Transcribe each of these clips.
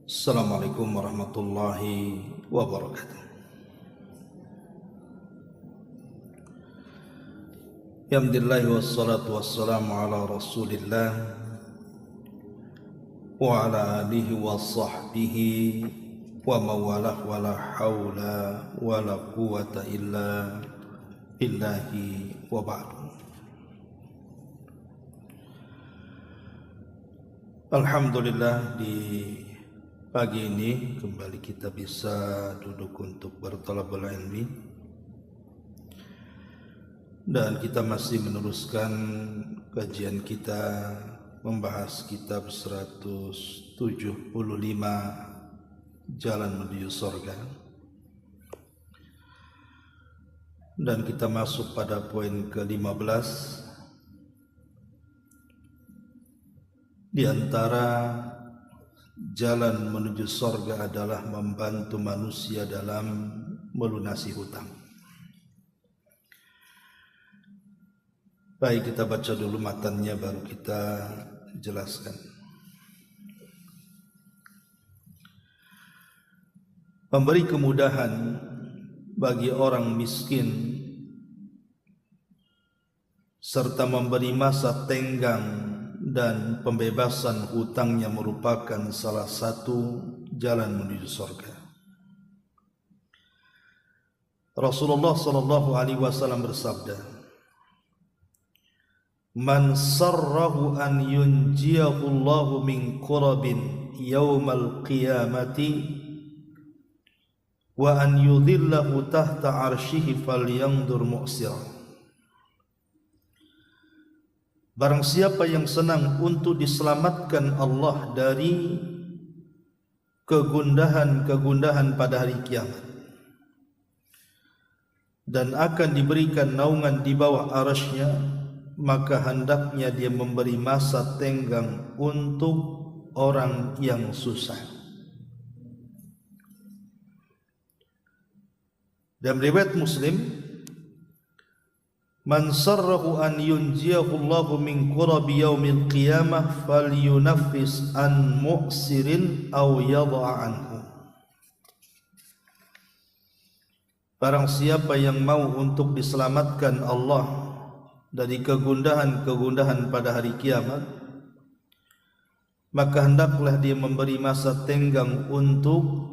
Assalamualaikum warahmatullahi wabarakatuh. Alhamdulillah wassalatu wassalamu ala rasulillah wa ala alihi wa sahbihi wa mawalah wa la hawla wa la quwata illa billahi wa ba'du. Alhamdulillah, di pagi ini kembali kita bisa duduk untuk berthalabul ilmi, dan kita masih meneruskan kajian kita membahas kitab 175 Jalan Menuju Surga, dan kita masuk pada poin ke-15. Di antara jalan menuju surga adalah membantu manusia dalam melunasi hutang. Baik, kita baca dulu matannya baru kita jelaskan. Memberi kemudahan bagi orang miskin serta memberi masa tenggang dan pembebasan hutangnya merupakan salah satu jalan menuju surga. Rasulullah sallallahu alaihi wasallam bersabda, "Man sarrahu an yunjiyahu Allahu min qurabin yaumal qiyamati wa an yudhillahu tahta arsyihi falyandur mu'sirah." Barang siapa yang senang untuk diselamatkan Allah dari kegundahan-kegundahan pada hari kiamat dan akan diberikan naungan di bawah arasy-Nya, maka hendaknya dia memberi masa tenggang untuk orang yang susah. Dalam riwayat Muslim, "Man sarrahu an yunjiyahu Allahu min qurabi yaumil qiyamah falyunaffis an mu'sirin aw yad'a anhu." Barang siapa yang mau untuk diselamatkan Allah dari kegundahan-kegundahan pada hari kiamat, maka hendaklah dia memberi masa tenggang untuk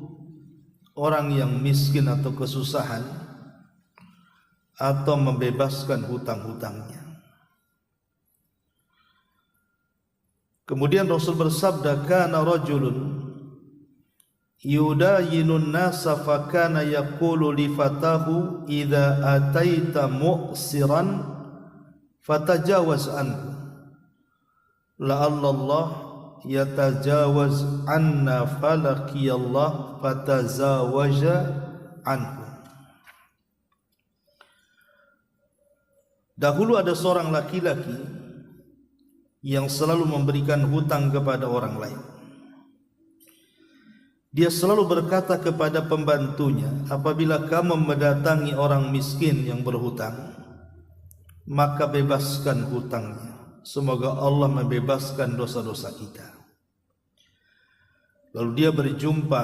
orang yang miskin atau kesusahan, atau membebaskan hutang-hutangnya. Kemudian Rasul bersabda, "Kana rajulun yudayinun nasa fa kana yaqulu li fatahu idza ataita mu'siran fatajawaz anhu la'alla Allah yatajawaz anna falaqiyallah fatazawaja anhu." Dahulu ada seorang laki-laki yang selalu memberikan hutang kepada orang lain. Dia selalu berkata kepada pembantunya, "Apabila kamu mendatangi orang miskin yang berhutang, maka bebaskan hutangnya. Semoga Allah membebaskan dosa-dosa kita." Lalu dia berjumpa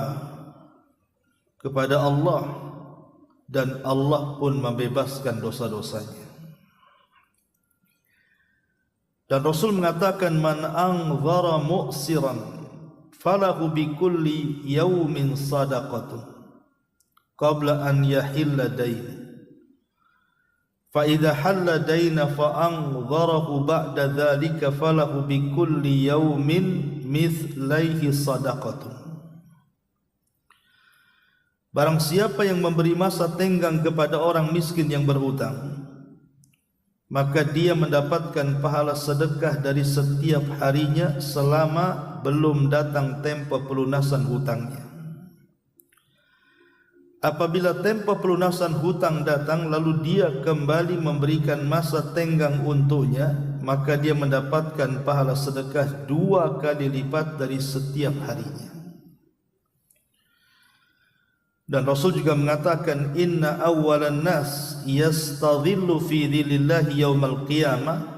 kepada Allah, dan Allah pun membebaskan dosa-dosanya. Dan Rasul mengatakan, "Man anzara mu'siran falahu bi kulli yawmin sadaqatun qabla an yahilla dayn. Fa idza halla dayna fa anzarahu ba'da dzalika falahu bi kulli yawmin mithlaihi sadaqatun." Barang siapa yang memberi masa tenggang kepada orang miskin yang berhutang, maka dia mendapatkan pahala sedekah dari setiap harinya selama belum datang tempo pelunasan hutangnya. Apabila tempo pelunasan hutang datang lalu dia kembali memberikan masa tenggang untuknya, maka dia mendapatkan pahala sedekah 2 kali lipat dari setiap harinya. Dan Rasul juga mengatakan, "Inna awwalan nas yastadhillu fi dhillillahi yaumal qiyamah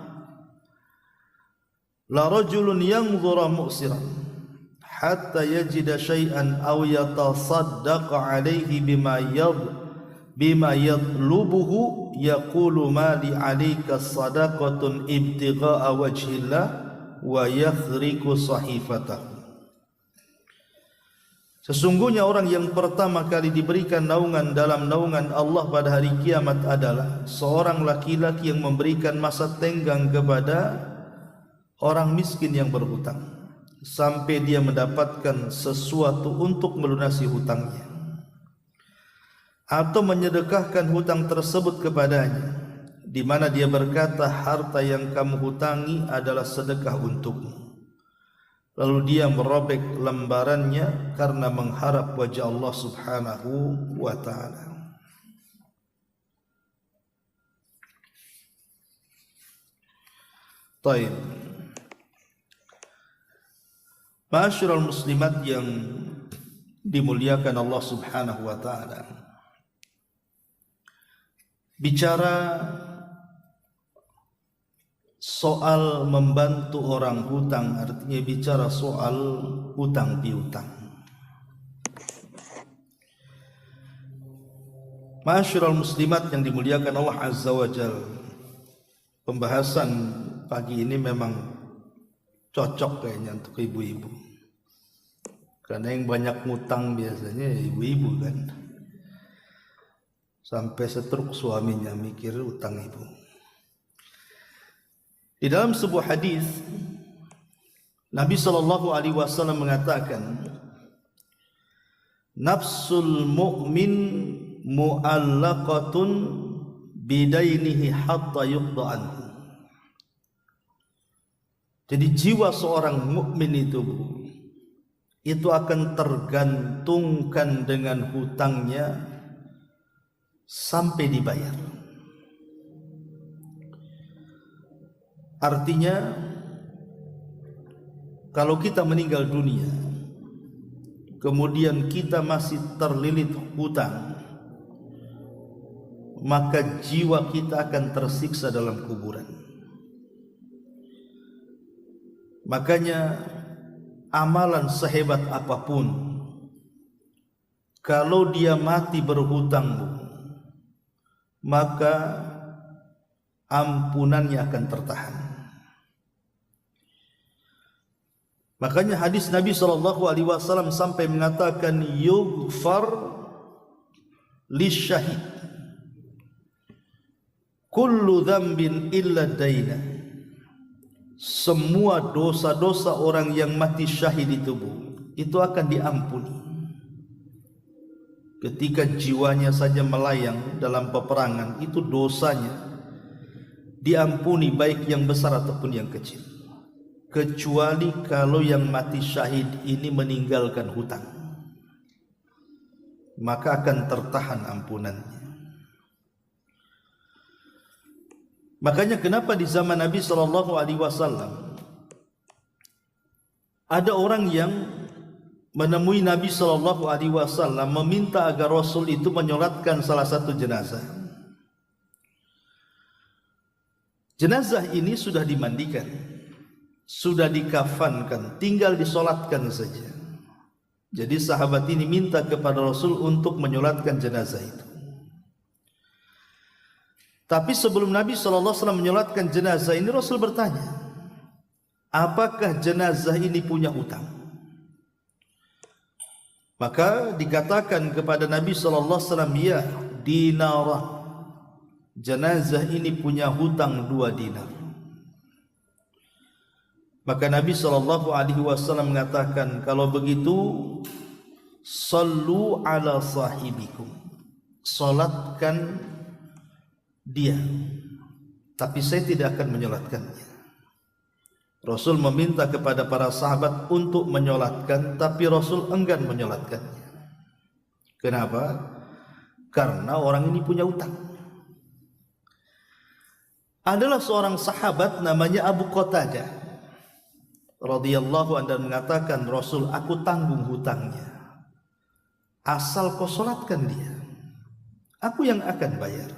la rajulun yanzura mu'siran hatta yajida syai'an aw yatasaddaqa alaihi bima yatlubuhu yaqulu ma li 'alaika sadaqatun ibtigha'a wajhillah wa yakhriqu sahifatahu. Sesungguhnya orang yang pertama kali diberikan naungan dalam naungan Allah pada hari kiamat adalah seorang laki-laki yang memberikan masa tenggang kepada orang miskin yang berhutang sampai dia mendapatkan sesuatu untuk melunasi hutangnya, atau menyedekahkan hutang tersebut kepadanya, di mana dia berkata, harta yang kamu hutangi adalah sedekah untukmu. Lalu dia merobek lembarannya karena mengharap wajah Allah Subhanahu wa ta'ala. Taib. Ma'asyiral muslimat yang dimuliakan Allah Subhanahu wa ta'ala, bicara soal membantu orang hutang, artinya bicara soal hutang piutang. Ma'asyiral muslimat yang dimuliakan Allah Azza wa Jalla, pembahasan pagi ini memang cocok kayaknya untuk ibu-ibu, karena yang banyak ngutang biasanya ibu-ibu kan, sampai setruk suaminya mikir utang ibu. Di dalam sebuah hadis Nabi SAW mengatakan, nafsul mu'min mu'allaqatun bidainihi hatta yuqda anhu. Jadi jiwa seorang mukmin itu akan tergantungkan dengan hutangnya sampai dibayar. Artinya kalau kita meninggal dunia kemudian kita masih terlilit hutang, maka jiwa kita akan tersiksa dalam kuburan. Makanya amalan sehebat apapun, kalau dia mati berhutang, maka ampunannya akan tertahan. Makanya hadis Nabi SAW sampai mengatakan, yughfar lisyahid kullu dzambin illa daina. Semua dosa-dosa orang yang mati syahid itu akan diampuni ketika jiwanya saja melayang dalam peperangan. Itu dosanya diampuni, baik yang besar ataupun yang kecil, kecuali kalau yang mati syahid ini meninggalkan hutang, maka akan tertahan ampunannya. Makanya kenapa di zaman Nabi SAW ada orang yang menemui Nabi SAW meminta agar Rasul itu menyolatkan salah satu jenazah. Jenazah ini sudah dimandikan, sudah dikafankan, tinggal disolatkan saja. Jadi sahabat ini minta kepada Rasul untuk menyolatkan jenazah itu. Tapi sebelum Nabi SAW menyolatkan jenazah ini, Rasul bertanya, apakah jenazah ini punya hutang? Maka dikatakan kepada Nabi SAW, ya, dinara, jenazah ini punya hutang 2 dinar. Maka Nabi SAW mengatakan, kalau begitu sallu ala sahibikum, salatkan dia, tapi saya tidak akan menyolatkannya. Rasul meminta kepada para sahabat untuk menyolatkan, tapi Rasul enggan menyolatkannya. Kenapa? Karena orang ini punya utang. Adalah seorang sahabat namanya Abu Qatadah radhiyallahu anhu mengatakan, Rasul, aku tanggung hutangnya, asal kau solatkan dia, aku yang akan bayar.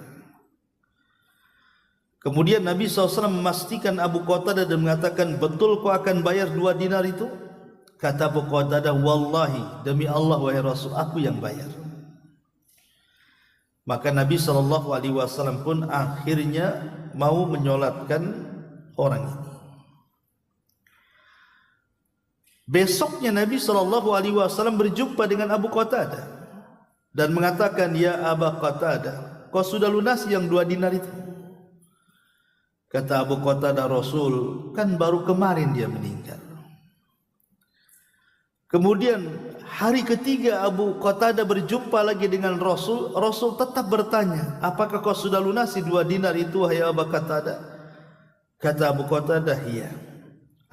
Kemudian Nabi SAW memastikan Abu Qatadah dan mengatakan, betul kau akan bayar 2 dinar itu? Kata Abu Qatadah, wallahi, demi Allah wahai Rasul, aku yang bayar. Maka Nabi SAW pun akhirnya mau menyolatkan orang ini. Besoknya Nabi SAW berjumpa dengan Abu Qatadah dan mengatakan, ya Abu Qatadah, kau sudah lunasi yang 2 dinar itu? Kata Abu Qatadah, Rasul, kan baru kemarin dia meninggal. Kemudian hari ketiga Abu Qatadah berjumpa lagi dengan Rasul. Rasul tetap bertanya, apakah kau sudah lunasi 2 dinar itu wahai Abu Qatadah? Kata Abu Qatadah, iya,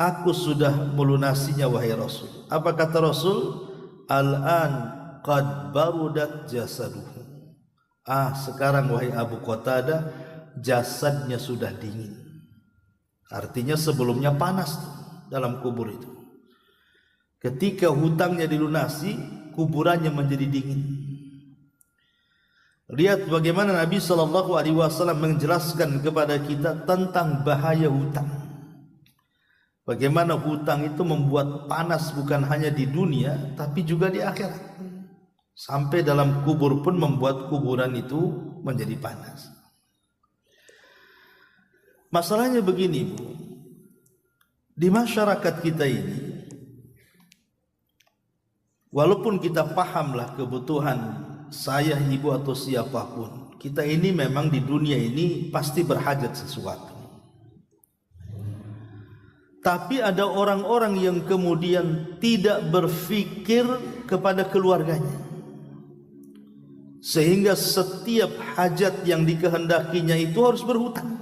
aku sudah melunasinya wahai Rasul. Apa kata Rasul? Al-an qad barudat jasaduhu. Sekarang wahai Abu Qatadah, jasadnya sudah dingin. Artinya sebelumnya panas dalam kubur itu. Ketika hutangnya dilunasi, kuburannya menjadi dingin. Lihat bagaimana Nabi SAW menjelaskan kepada kita tentang bahaya hutang. Bagaimana hutang itu membuat panas bukan hanya di dunia, tapi juga di akhirat. Sampai dalam kubur pun membuat kuburan itu menjadi panas. Masalahnya begini, Bu. Di masyarakat kita ini, walaupun kita pahamlah kebutuhan saya, ibu atau siapapun, kita ini memang di dunia ini pasti berhajat sesuatu. Tapi ada orang-orang yang kemudian tidak berfikir kepada keluarganya, sehingga setiap hajat yang dikehendakinya itu harus berhutang.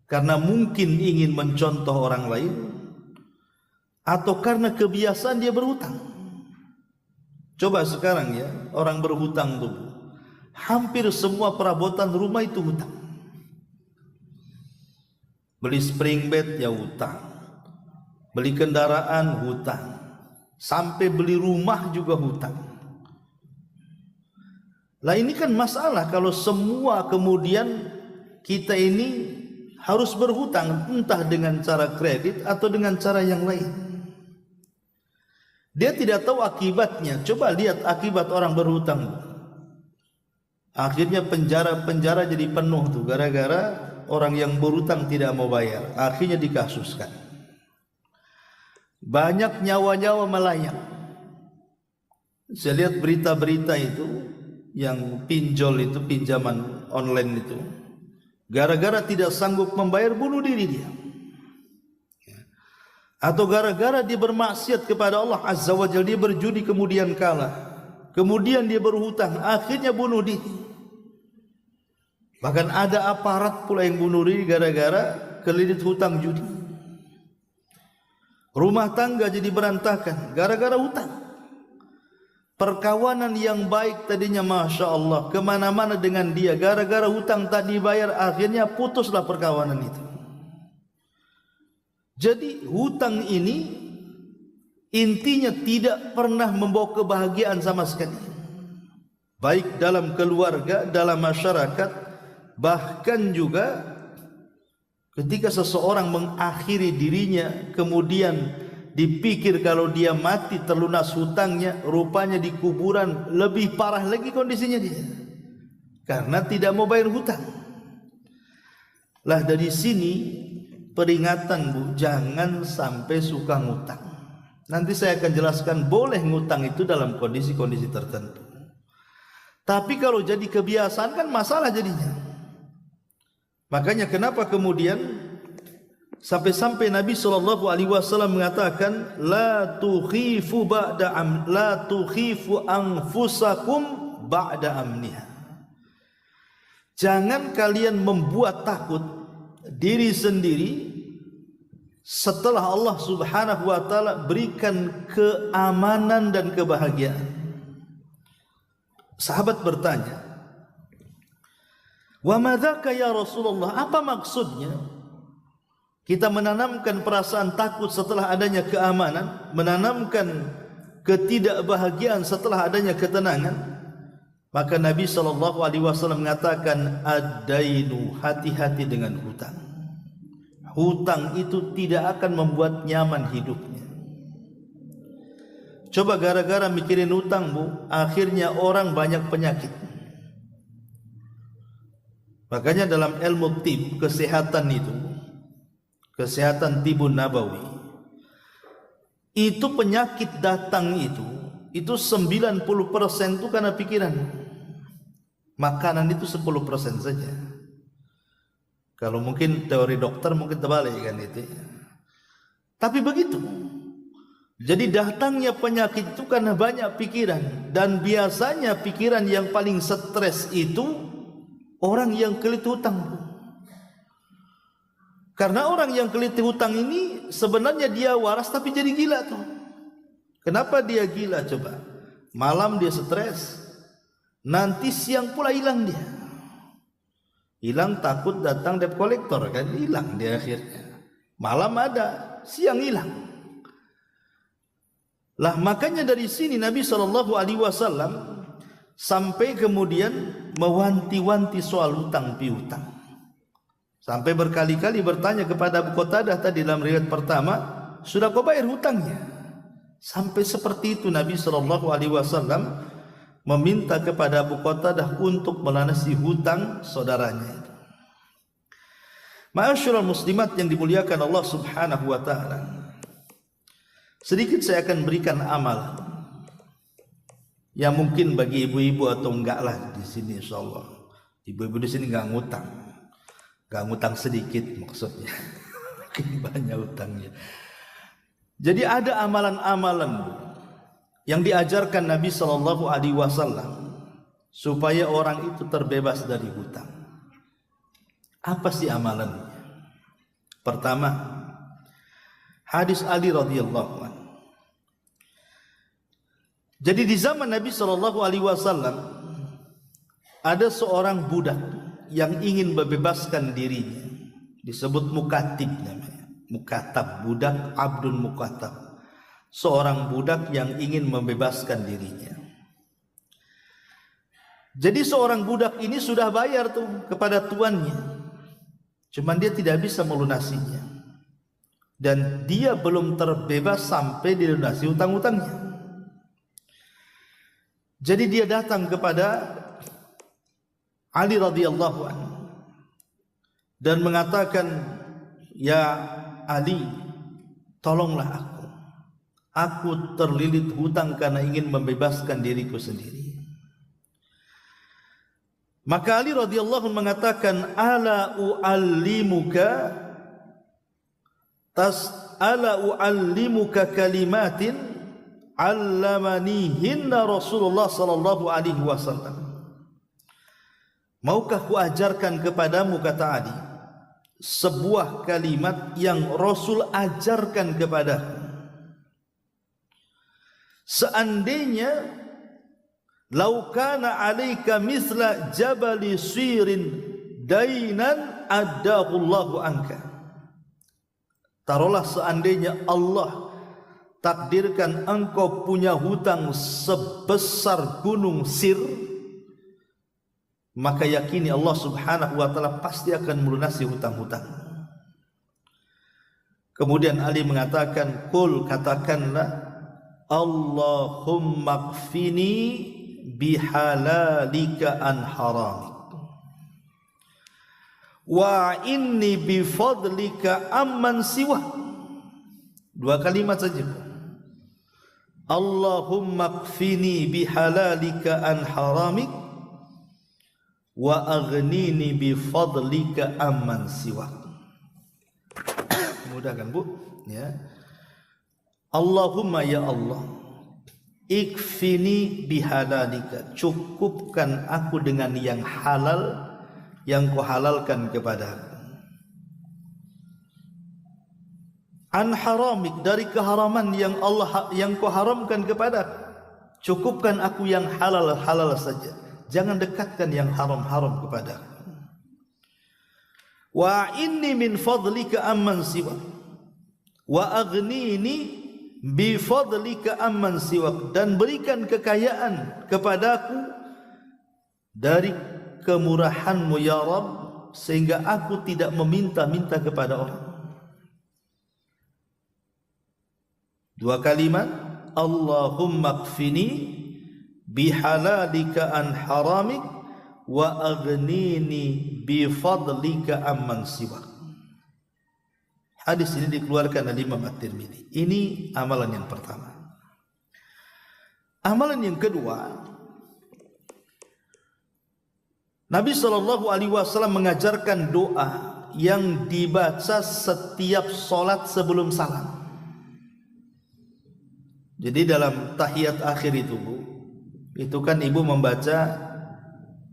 Karena mungkin ingin mencontoh orang lain, atau karena kebiasaan dia berhutang. Coba sekarang ya, orang berhutang tuh, hampir semua perabotan rumah itu hutang. Beli spring bed ya hutang, beli kendaraan hutang, sampai beli rumah juga hutang. Lah ini kan masalah kalau semua kemudian kita ini harus berhutang, entah dengan cara kredit atau dengan cara yang lain. Dia tidak tahu akibatnya. Coba lihat akibat orang berhutang. Akhirnya penjara jadi penuh tuh, gara-gara orang yang berhutang tidak mau bayar. Akhirnya dikasuskan. Banyak nyawa-nyawa melayang. Saya lihat berita-berita itu, yang pinjol itu, pinjaman online itu, gara-gara tidak sanggup membayar, bunuh diri dia. Atau gara-gara dia bermaksiat kepada Allah Azza wa Jalla, dia berjudi kemudian kalah, kemudian dia berhutang, akhirnya bunuh diri. Bahkan ada aparat pula yang bunuh diri gara-gara kelilit hutang judi. Rumah tangga jadi berantakan gara-gara hutang. Perkawanan yang baik tadinya Masya Allah, kemana-mana dengan dia, gara-gara hutang tak dibayar, akhirnya putuslah perkawanan itu. Jadi hutang ini intinya tidak pernah membawa kebahagiaan sama sekali, baik dalam keluarga, dalam masyarakat, bahkan juga ketika seseorang mengakhiri dirinya, kemudian dipikir kalau dia mati terlunas hutangnya, rupanya di kuburan lebih parah lagi kondisinya dia, karena tidak mau bayar hutang. Lah dari sini peringatan, Bu, jangan sampai suka ngutang. Nanti saya akan jelaskan boleh ngutang itu dalam kondisi-kondisi tertentu. Tapi kalau jadi kebiasaan kan masalah jadinya. Makanya kenapa kemudian sampai-sampai Nabi SAW mengatakan, la tukhifu anfusakum ba'da amniha. Jangan kalian membuat takut diri sendiri setelah Allah Subhanahu wa taala berikan keamanan dan kebahagiaan. Sahabat bertanya, "Wa madzaka ya Rasulullah?" Apa maksudnya kita menanamkan perasaan takut setelah adanya keamanan, menanamkan ketidakbahagiaan setelah adanya ketenangan? Maka Nabi SAW mengatakan, ad-dainu, hati-hati dengan hutang. Hutang itu tidak akan membuat nyaman hidupnya. Coba gara-gara mikirin hutang, Bu, akhirnya orang banyak penyakit. Makanya dalam ilmu tib, kesehatan itu, kesehatan tibun nabawi, itu penyakit datang itu 90% itu karena pikiran. Makanan itu 10% saja. Kalau mungkin teori dokter mungkin terbalik kan itu. Tapi begitu. Jadi datangnya penyakit itu karena banyak pikiran. Dan biasanya pikiran yang paling stres itu orang yang kelit hutang. Karena orang yang kelit hutang ini sebenarnya dia waras tapi jadi gila tuh. Kenapa dia gila coba? Malam dia stres, nanti siang pula hilang dia. Hilang takut datang debt collector kan, hilang dia akhirnya. Malam ada, siang hilang. Lah makanya dari sini Nabi SAW sampai kemudian mewanti-wanti soal hutang piutang. Sampai berkali-kali bertanya kepada Abu Qatadah tadi dalam riwayat pertama, sudah kau bayar hutangnya? Sampai seperti itu Nabi SAW meminta kepada Abu Qatadah untuk melunasi hutang saudaranya itu. Ma'asyiral muslimat yang dimuliakan Allah Subhanahu wa taala. Sedikit saya akan berikan amal yang mungkin bagi ibu-ibu atau enggak lah di sini insyaallah. Ibu-ibu di sini enggak ngutang. Enggak ngutang sedikit maksudnya. Mungkin banyak utangnya. Jadi ada amalan-amalan yang diajarkan Nabi SAW supaya orang itu terbebas dari hutang. Apa sih amalannya? Pertama, hadis Ali radhiyallahu anhu. Jadi di zaman Nabi SAW ada seorang budak yang ingin membebaskan dirinya, disebut mukatib namanya. Mukatab, budak abdun mukatab, seorang budak yang ingin membebaskan dirinya. Jadi seorang budak ini sudah bayar tuh kepada tuannya, cuman dia tidak bisa melunasinya, dan dia belum terbebas sampai dilunasi hutang-hutangnya. Jadi dia datang kepada Ali radhiyallahu anhu dan mengatakan, "Ya Ali, tolonglah aku. Aku terlilit hutang karena ingin membebaskan diriku sendiri." Maka Ali radhiyallahu anhu mengatakan, "Ala uallimuka kalimatin 'allamanihinna Rasulullah sallallahu alaihi wasallam." Maukah ku ajarkan kepadamu, kata Ali, sebuah kalimat yang Rasul ajarkan kepadaku. Seandainya lau kana 'alaika mithla jabali sirin dainan addahu Allahu anka. Taruhlah seandainya Allah takdirkan engkau punya hutang sebesar gunung Sir, maka yakini Allah Subhanahu wa taala pasti akan melunasi hutang-hutang. Kemudian Ali mengatakan, "Qul," katakanlah, "Allahumma kfini bihalalika an haramik wa inni bifadlika amman siwa." Dua kalimat saja. Allahumma kfini bihalalika an haramik wa aghnini bifadlika amman siwa. Mudah kan, Bu? Ya. Allahumma, ya Allah, ikfini bihalalika, cukupkan aku dengan yang halal yang kau halalkan kepadaku. An haramik, dari keharaman yang kau haramkan kepadaku, cukupkan aku yang halal saja, jangan dekatkan yang haram kepadaku. Wa inni min fadlika amman siwa wa aghnini bi fadlika amman siwa, dan berikan kekayaan kepadaku dari kemurahanmu ya Rabb, sehingga aku tidak meminta-minta kepada orang. Dua kalimat, Allahumma kfini bihalalika an haramik wa aghnini bifadlika amman siwak. Hadis ini dikeluarkan oleh Imam At-Tirmidzi. Ini amalan yang pertama. Amalan yang kedua, Nabi SAW mengajarkan doa yang dibaca setiap solat sebelum salam. Jadi dalam tahiyat akhir itu kan ibu membaca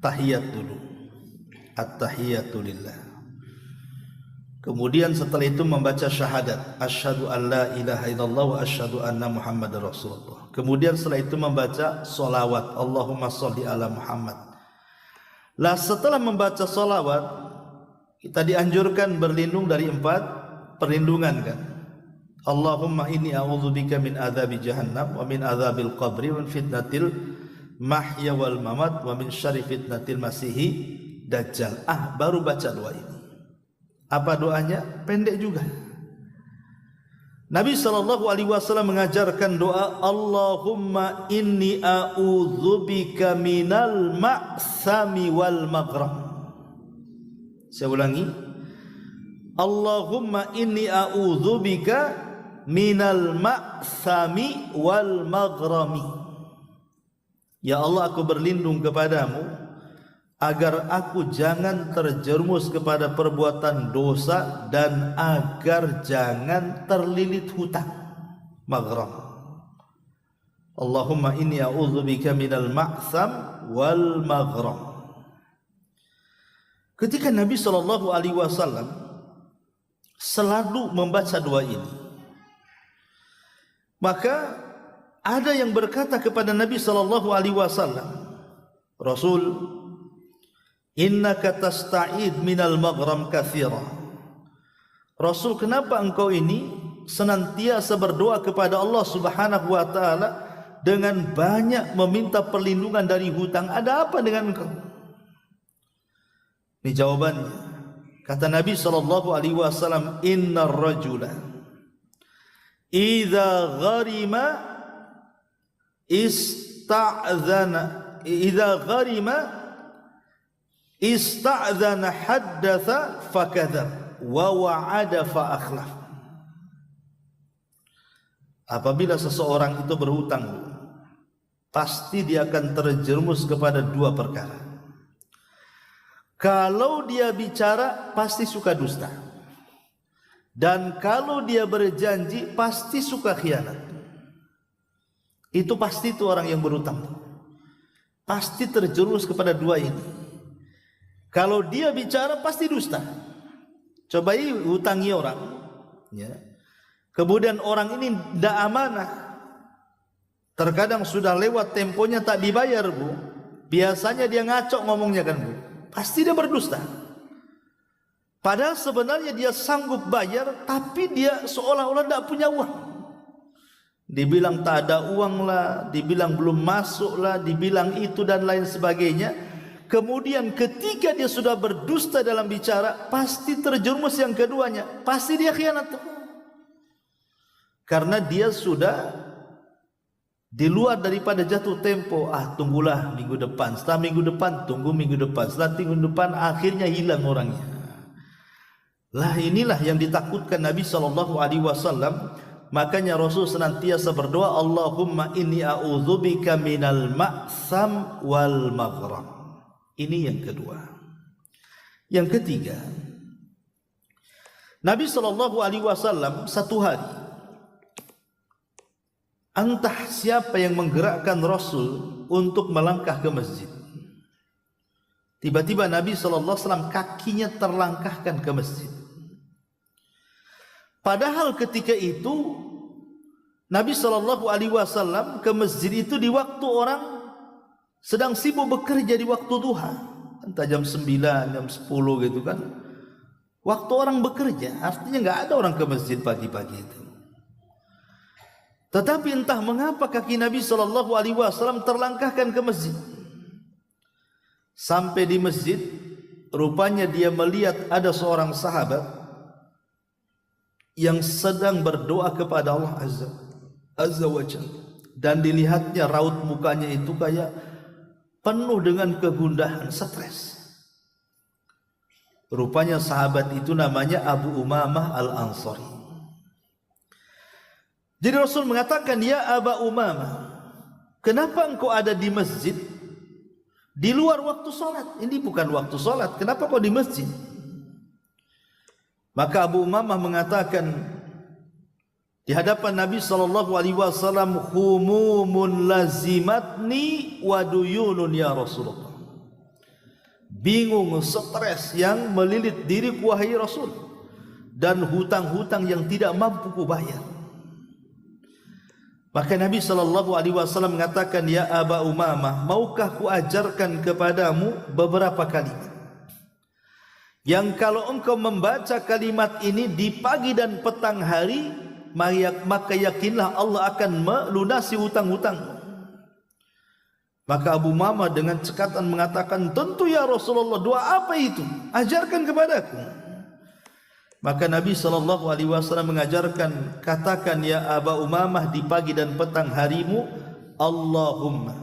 tahiyat dulu, at-tahiyatu lillah. Kemudian setelah itu membaca syahadat, asyhadu an la ilaha illallah wa asyhadu anna muhammadar rasulullah. Kemudian setelah itu membaca solawat, Allahumma sholli ala Muhammad. Lah setelah membaca solawat, kita dianjurkan berlindung dari 4 perlindungan kan. Allahumma inni a'udzubika min adzabi jahannam wa min adzabil qabri wa min fitnatil mahya wal mamat wa min syarri fitnatil masihi dajjal. Baru baca doa ini. Apa doanya? Pendek juga. Nabi SAW mengajarkan doa Allahumma inni a'udzubika minal ma'sami wal maghram. Saya ulangi, Allahumma inni a'udzubika minal ma'sami wal maghrami. Ya Allah, aku berlindung kepadamu agar aku jangan terjerumus kepada perbuatan dosa dan agar jangan terlilit hutang. Maghram. Allahumma inni a'udzubika minal ma'sam wal maghram. Ketika Nabi SAW selalu membaca doa ini, maka ada yang berkata kepada Nabi SAW, Rasul, innaka tasta'id minal maghram katsira. Rasul, kenapa engkau ini senantiasa berdoa kepada Allah Subhanahu wa taala dengan banyak meminta perlindungan dari hutang? Ada apa dengan engkau? Ini jawabannya. Kata Nabi SAW, innar rajula idza gharima ista'dzana haddatha fakadzab wa wa'ada fa akhlaf. Apabila seseorang itu berhutang, pasti dia akan terjerumus kepada 2 perkara. Kalau dia bicara, pasti suka dusta. Dan kalau dia berjanji, pasti suka khianat. Itu pasti itu orang yang berhutang. Pasti terjerumus kepada 2 ini. Kalau dia bicara pasti dusta. Coba hutangi orang, ya. Kemudian orang ini tidak amanah. Terkadang sudah lewat temponya tak dibayar, Bu. Biasanya dia ngaco ngomongnya kan, Bu. Pasti dia berdusta. Padahal sebenarnya dia sanggup bayar, tapi dia seolah-olah tidak punya uang. Dibilang tak ada uang lah, dibilang belum masuk lah, dibilang itu dan lain sebagainya. Kemudian ketika dia sudah berdusta dalam bicara, pasti terjerumus yang keduanya. Pasti dia khianat. Karena dia sudah di luar daripada jatuh tempo. Tunggulah minggu depan. Setelah minggu depan, tunggu minggu depan. Setelah minggu depan, akhirnya hilang orangnya. Lah inilah yang ditakutkan Nabi SAW. Makanya Rasul senantiasa berdoa, Allahumma inni a'udzubika minal ma'sam wal maghram. Ini yang kedua. Yang ketiga, Nabi SAW satu hari, entah siapa yang menggerakkan Rasul untuk melangkah ke masjid. Tiba-tiba Nabi SAW kakinya terlangkahkan ke masjid. Padahal ketika itu Nabi SAW ke masjid itu di waktu orang sedang sibuk bekerja, di waktu duha. Entah jam 9, jam 10 gitu kan. Waktu orang bekerja, artinya nggak ada orang ke masjid pagi-pagi itu. Tetapi entah mengapa kaki Nabi SAW terlangkahkan ke masjid. Sampai di masjid, rupanya dia melihat ada seorang sahabat yang sedang berdoa kepada Allah Azza wa Jalla. dan dilihatnya raut mukanya itu kayak penuh dengan kegundahan, stres. Rupanya sahabat itu namanya Abu Umamah Al-Ansari. Jadi Rasul mengatakan, "Ya Aba Umamah, kenapa engkau ada di masjid di luar waktu sholat? Ini bukan waktu sholat, kenapa kau di masjid?" Maka Abu Umamah mengatakan di hadapan Nabi SAW, "Humumun lazimatni wa duyunun ya Rasulullah." Bingung, stres yang melilit diriku wahai Rasul, dan hutang-hutang yang tidak mampu ku bayar. Maka Nabi SAW mengatakan, "Ya Aba Umamah, maukah ku ajarkan kepadamu beberapa kalimat yang kalau engkau membaca kalimat ini di pagi dan petang hari, maka yakinlah Allah akan melunasi hutang-hutangmu." Maka Abu Umamah dengan cekatan mengatakan, "Tentu ya Rasulullah, doa apa itu? Ajarkan kepadaku." Maka Nabi SAW mengajarkan, "Katakan ya Aba Umamah di pagi dan petang harimu, Allahumma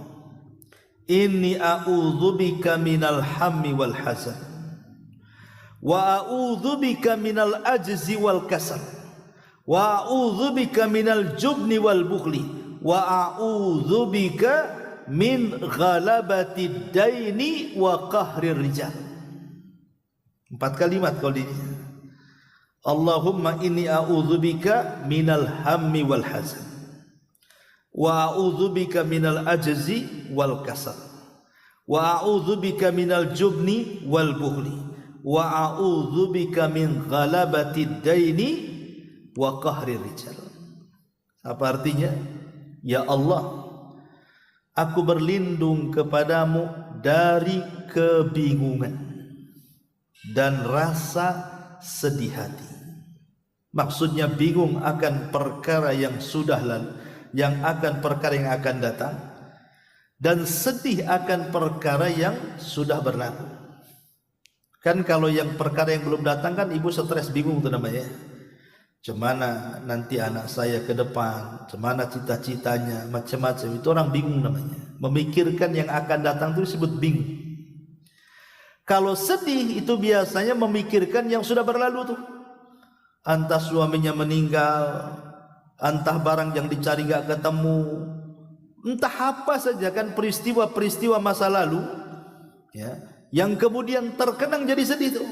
inni a'udzubika minal hammi wal hazan, wa a'udzubika minal ajzi wal kasal, wa a'udzubika minal jubni wal bukhli, wa a'udzubika min ghalabati daini wa qahrir rijal." 4 kalimat kalau ini. Allahumma inni a'udzubika minal hammi wal hazan, wa a'udzubika minal ajzi wal kasal, wa a'udzubika minal jubni wal bukhli, wa a'udzubika min ghalabati daini wa qahrir rijal. Apa artinya? Ya Allah, aku berlindung kepadamu dari kebingungan dan rasa sedih hati. Maksudnya bingung akan perkara yang sudah lalu, perkara yang akan datang, dan sedih akan perkara yang sudah berlalu. Kan kalau yang perkara yang belum datang kan ibu stres, bingung itu namanya. Cemana nanti anak saya ke depan, cemana cita-citanya, macam-macam. Itu orang bingung namanya. Memikirkan yang akan datang itu disebut bingung. Kalau sedih itu biasanya memikirkan yang sudah berlalu tuh. Entah suaminya meninggal, entah barang yang dicari gak ketemu, entah apa saja kan peristiwa-peristiwa masa lalu, ya, yang kemudian terkenang jadi sedih tuh.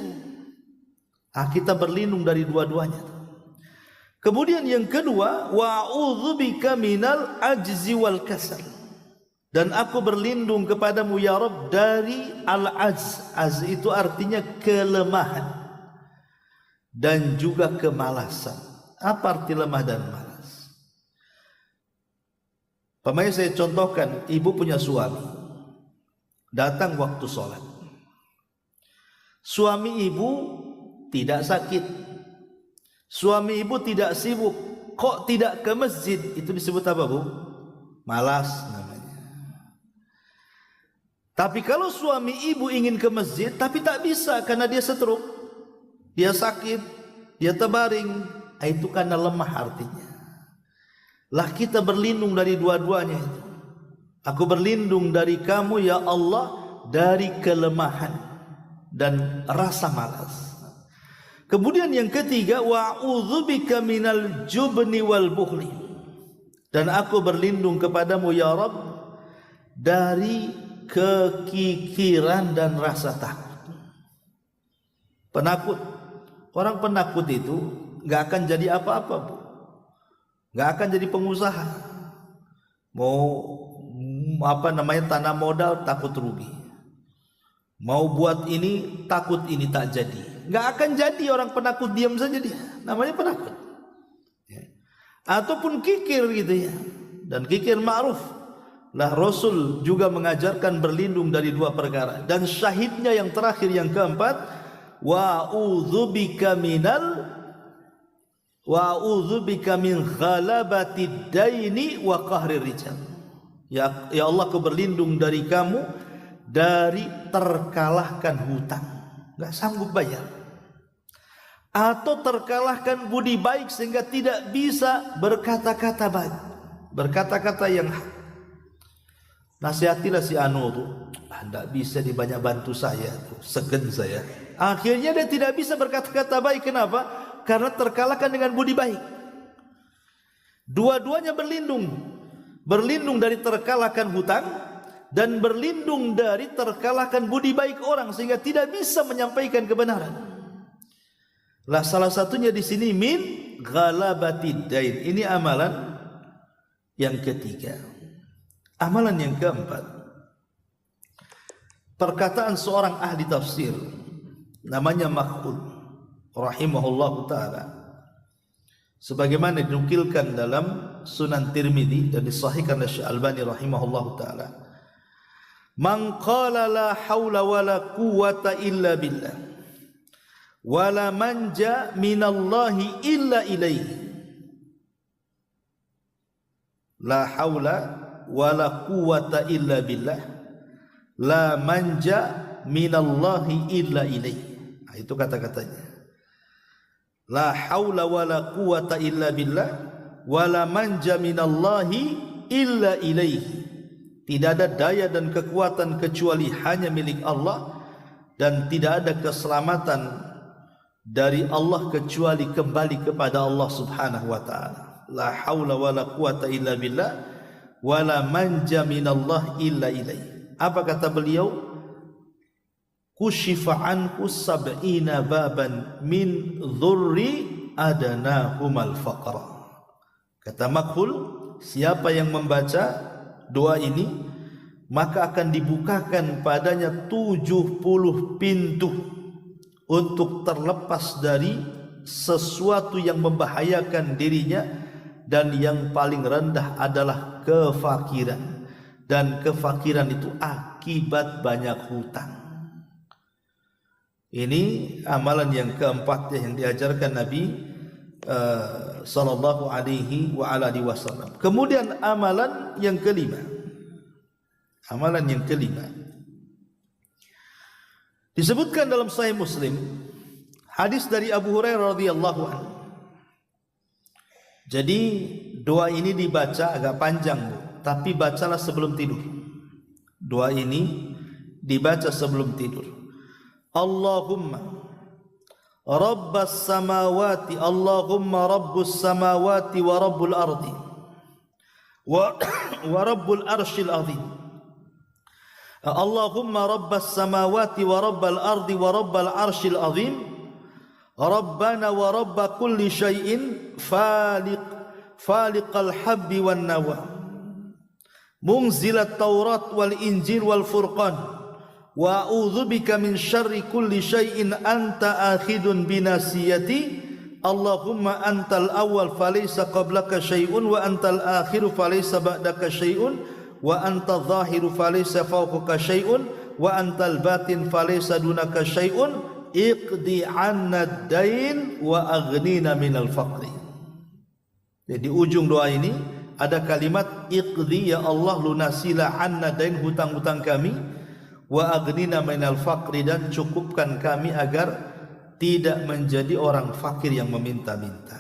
Kita berlindung dari dua-duanya tuh. Kemudian yang kedua, wa'udzubika minal ajzi wal kasal, dan aku berlindung kepadamu ya Rabb dari al-ajz. Az itu artinya kelemahan dan juga kemalasan. Apa arti lemah dan malas? Pemain saya contohkan, ibu punya suami, datang waktu sholat. Suami ibu tidak sakit, suami ibu tidak sibuk, kok tidak ke masjid? Itu disebut apa, Bu? Malas namanya. Tapi kalau suami ibu ingin ke masjid tapi tak bisa karena dia stroke, dia sakit, dia terbaring, itu karena lemah artinya. Lah kita berlindung dari dua-duanya itu. Aku berlindung dari kamu ya Allah dari kelemahan dan rasa malas. Kemudian yang ketiga, wa'udzubika minal jubni wal bukhli, dan aku berlindung kepadamu ya Rabb dari kekikiran dan rasa takut. Penakut, orang penakut itu nggak akan jadi apa-apa, Bu. Nggak akan jadi pengusaha. Mau tanam modal takut rugi. Mau buat ini takut ini tak jadi. Nggak akan jadi orang penakut, diam saja dia. Namanya penakut. Ataupun kikir gitu ya. Dan kikir ma'ruf. Lah Rasul juga mengajarkan berlindung dari dua perkara. Dan syahidnya yang terakhir, yang keempat, wa'udzubika min ghalabati daini wa qahri rijal. Ya Allah, aku berlindung dari kamu dari terkalahkan hutang, nggak sanggup bayar, atau terkalahkan budi baik sehingga tidak bisa berkata-kata baik. berkata-kata yang nasihatilah si anu tuh, tidak bisa dibanyak bantu saya tuh, segen saya. Akhirnya dia tidak bisa berkata-kata baik. Kenapa? Karena terkalahkan dengan budi baik. Dua-duanya berlindung dari terkalahkan hutang dan berlindung dari terkalahkan budi baik orang, sehingga tidak bisa menyampaikan kebenaran. Lah salah satunya di sini min ghalabatid dain. Ini amalan yang ketiga. Amalan yang keempat, perkataan seorang ahli tafsir namanya Makhul rahimahullahu taala, sebagaimana dinukilkan dalam Sunan Tirmidzi dan disahihkan oleh Syekh Albani rahimahullahu taala, man qala la haula wala quwwata illa billah wala manja minallahi illa ilaihi. La haula wala quwwata illa billah, la manja minallahi illa ilaihi. Nah, itu kata-katanya. La haula wala quwwata illa billah wala manja minallahi illa ilaihi. Tidak ada daya dan kekuatan kecuali hanya milik Allah, dan tidak ada keselamatan dari Allah kecuali kembali kepada Allah Subhanahu wa taala. La haula wala quwata illa billah wala manja minallah illa ilaihi. Apa kata beliau? Kushifa anhu sab'ina baban min dhurri adanahumal faqra. Kata Makhul, siapa yang membaca doa ini maka akan dibukakan padanya 70 pintu untuk terlepas dari sesuatu yang membahayakan dirinya, dan yang paling rendah adalah kefakiran, dan kefakiran itu akibat banyak hutang. Ini amalan yang keempat yang diajarkan Nabi sallallahu alaihi wa alihi wasallam. Kemudian amalan yang kelima. Amalan yang kelima disebutkan dalam Sahih Muslim, hadis dari Abu Hurairah radhiyallahu anhu. Jadi doa ini dibaca agak panjang, Bu, tapi bacalah sebelum tidur. Doa ini dibaca sebelum tidur. Allahumma rabbas samawati, Allahumma rabbus samawati wa rabbul ardi wa rabbul arshil azim. Allahumma rabbas samawati wa rabbal ardi wa rabbal arshil azim. Rabbana wa rabba kulli syai'in faliqal habbi wan nawa. Munzilat Taurat wal Injil wal Furqan. Wa a'udzubika min syarri kulli syai'in anta akhidun binasiyati. Allahumma antal awwal falaysa qablaka syai'un wa antal akhiru falaysa ba'daka syai'un wa anta zahiru falaysa fawqaka syai'un wa antal batin falaysa dunaka syai'un iqdi 'anna ad-dain wa aghnina minal faqri. Jadi ujung doa ini ada kalimat iqdi, ya Allah lunasilah 'anna dain, hutang-hutang kami, wa aghnina minal faqri, dan cukupkan kami agar tidak menjadi orang fakir yang meminta-minta.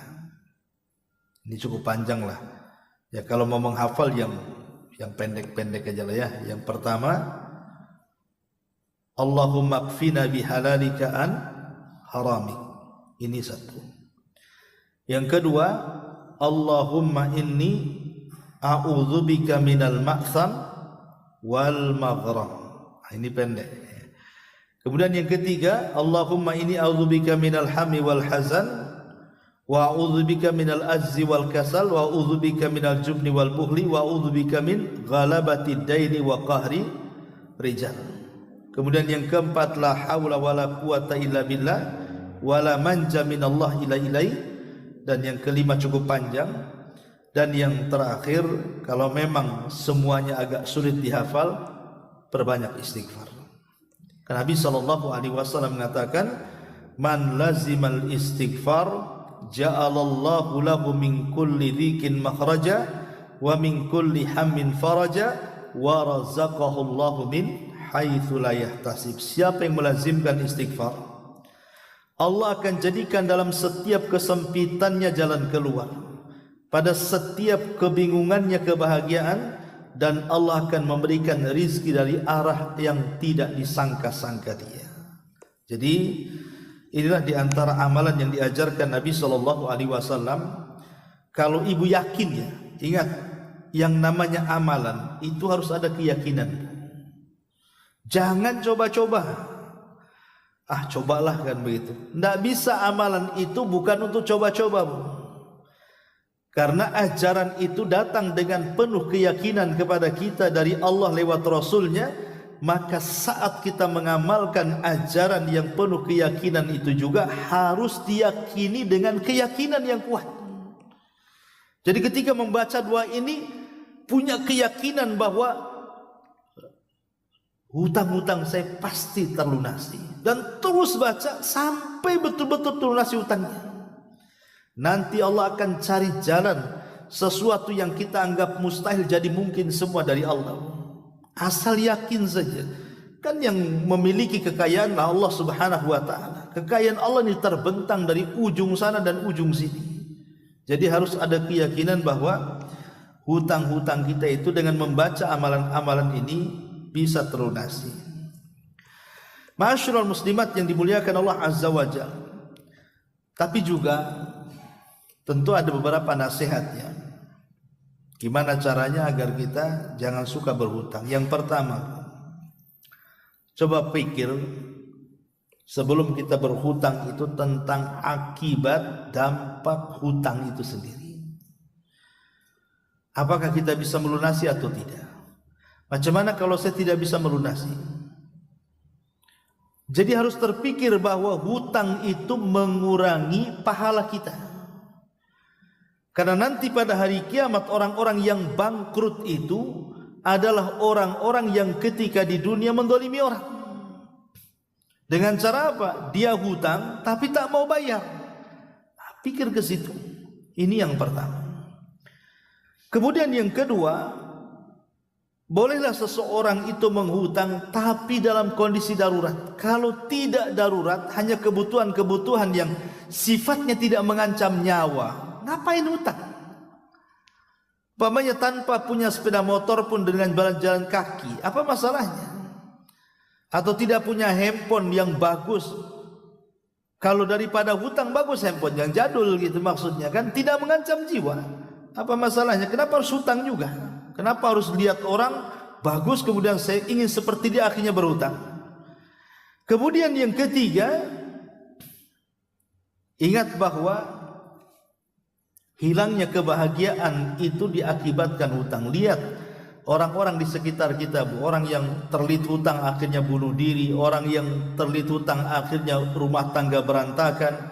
Ini cukup panjang lah. Ya kalau mau menghafal yang pendek-pendek aja lah ya. Yang pertama, Allahumma kfina bihalalika an haramik. Ini satu. Yang kedua, Allahumma inni a'udzubika minal ma'tham wal maghram. Ini pendek. Kemudian yang ketiga, Allahumma inni a'udzubika minal hammi wal hazan wa a'udzubika minal azzi wal kasal wa a'udzubika minal jubni wal bukhli wa a'udzubika min ghalabati daini wa qahri rijal. Kemudian yang keempat, la haula wala quwata illa billah wala manja minallah illa ilai. Dan yang kelima cukup panjang. Dan yang terakhir, kalau memang semuanya agak sulit dihafal, perbanyak istighfar. Karena Nabi SAW mengatakan, man lazimal istighfar ja'alallahu lahu min kulli dhikin makhraja wa min kulli hammin faraja wa razaqahu Allahu min haitsu la yahtasib. Siapa yang melazimkan istighfar, Allah akan jadikan dalam setiap kesempitannya jalan keluar, pada setiap kebingungannya kebahagiaan, dan Allah akan memberikan rizki dari arah yang tidak disangka-sangka dia. Jadi inilah di antara amalan yang diajarkan Nabi SAW. Kalau ibu yakin, ya, ingat, yang namanya amalan itu harus ada keyakinan. Jangan coba-coba. Cobalah kan begitu. Tidak bisa, amalan itu bukan untuk coba-coba, Bu. Karena ajaran itu datang dengan penuh keyakinan kepada kita dari Allah lewat Rasulnya, maka saat kita mengamalkan ajaran yang penuh keyakinan itu juga harus diyakini dengan keyakinan yang kuat. Jadi ketika membaca doa ini, punya keyakinan bahwa hutang-hutang saya pasti terlunasi, dan terus baca sampai betul-betul terlunasi hutangnya. Nanti Allah akan cari jalan sesuatu yang kita anggap mustahil jadi mungkin semua dari Allah. Asal yakin saja. Kan yang memiliki kekayaan Allah Subhanahu wa taala. Kekayaan Allah ini terbentang dari ujung sana dan ujung sini. Jadi harus ada keyakinan bahwa hutang-hutang kita itu dengan membaca amalan-amalan ini bisa terlunasi. Ma'asyiral muslimat yang dimuliakan Allah Azza wa Jalla. Tapi juga tentu ada beberapa nasihatnya. Gimana caranya agar kita jangan suka berhutang? Yang pertama, coba pikir sebelum kita berhutang itu tentang akibat dampak hutang itu sendiri. Apakah kita bisa melunasi atau tidak? Macam mana kalau saya tidak bisa melunasi? Jadi harus terpikir bahwa hutang itu mengurangi pahala kita. Karena nanti pada hari kiamat orang-orang yang bangkrut itu adalah orang-orang yang ketika di dunia mendolimi orang. Dengan cara apa? Dia hutang tapi tak mau bayar. Pikir ke situ. Ini yang pertama. Kemudian yang kedua, bolehlah seseorang itu menghutang tapi dalam kondisi darurat. Kalau tidak darurat, hanya kebutuhan-kebutuhan yang sifatnya tidak mengancam nyawa, ngapain hutang? Umpamanya tanpa punya sepeda motor pun dengan jalan-jalan kaki, apa masalahnya? Atau tidak punya handphone yang bagus, kalau daripada hutang bagus handphone yang jadul gitu maksudnya, kan tidak mengancam jiwa, apa masalahnya? Kenapa harus hutang juga? Kenapa harus lihat orang bagus kemudian saya ingin seperti dia akhirnya berhutang? Kemudian yang ketiga, ingat bahwa hilangnya kebahagiaan itu diakibatkan hutang. Lihat orang-orang di sekitar kita, Bu. Orang yang terlilit hutang akhirnya bunuh diri, orang yang terlilit hutang akhirnya rumah tangga berantakan,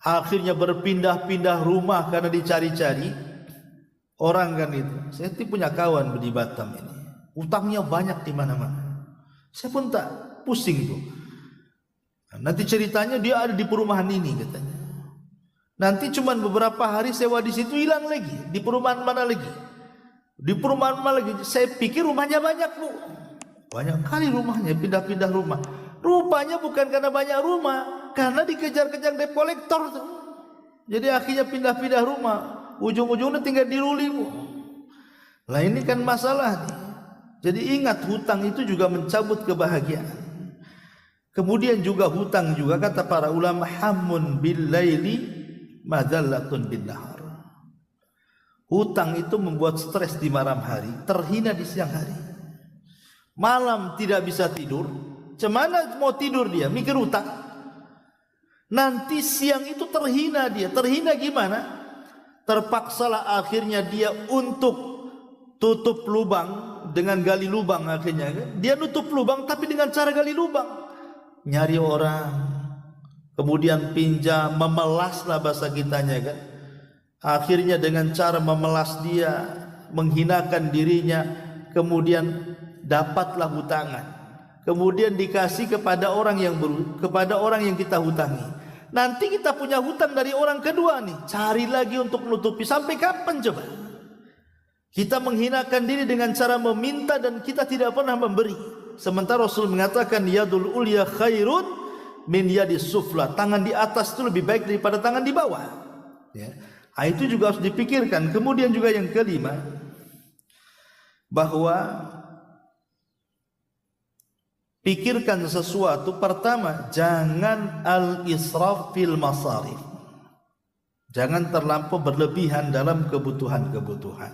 akhirnya berpindah-pindah rumah karena dicari-cari orang kan itu. Saya punya kawan di Batam ini, hutangnya banyak di mana-mana. Saya pun tak pusing tuh. Nanti ceritanya dia ada di perumahan ini katanya. Nanti cuma beberapa hari sewa di situ hilang lagi. Di perumahan mana lagi? Di perumahan mana lagi? Saya pikir rumahnya banyak, Bu. Banyak kali rumahnya, pindah-pindah rumah. Rupanya bukan karena banyak rumah, karena dikejar-kejar debt collector tuh. Jadi akhirnya pindah-pindah rumah. Ujung-ujungnya tinggal di Ruli, Bu. Lah ini kan masalah nih. Jadi ingat, hutang itu juga mencabut kebahagiaan. Kemudian juga hutang juga kata para ulama, hamun bil laili madallatun bin nahar. Hutang itu membuat stres di malam hari, terhina di siang hari. Malam tidak bisa tidur, cemana mau tidur dia, mikir hutang. Nanti siang itu terhina dia. Terhina gimana? Terpaksalah akhirnya dia untuk tutup lubang dengan gali lubang akhirnya. Dia nutup lubang tapi dengan cara gali lubang. Nyari orang, kemudian pinjam, memelaslah bahasa kitanya kan. Akhirnya dengan cara memelas dia, menghinakan dirinya, kemudian dapatlah hutangan. Kemudian dikasih kepada orang yang kita hutangi. Nanti kita punya hutang dari orang kedua nih, cari lagi untuk menutupi. Sampai kapan coba? Kita menghinakan diri dengan cara meminta dan kita tidak pernah memberi. Sementara Rasul mengatakan yadul ulya khairun min yadis sufla. Tangan di atas itu lebih baik daripada tangan di bawah. Ya. Itu juga harus dipikirkan. Kemudian juga yang kelima, bahwa pikirkan sesuatu, pertama, jangan al-israf fil masarif. Jangan terlampau berlebihan dalam kebutuhan-kebutuhan.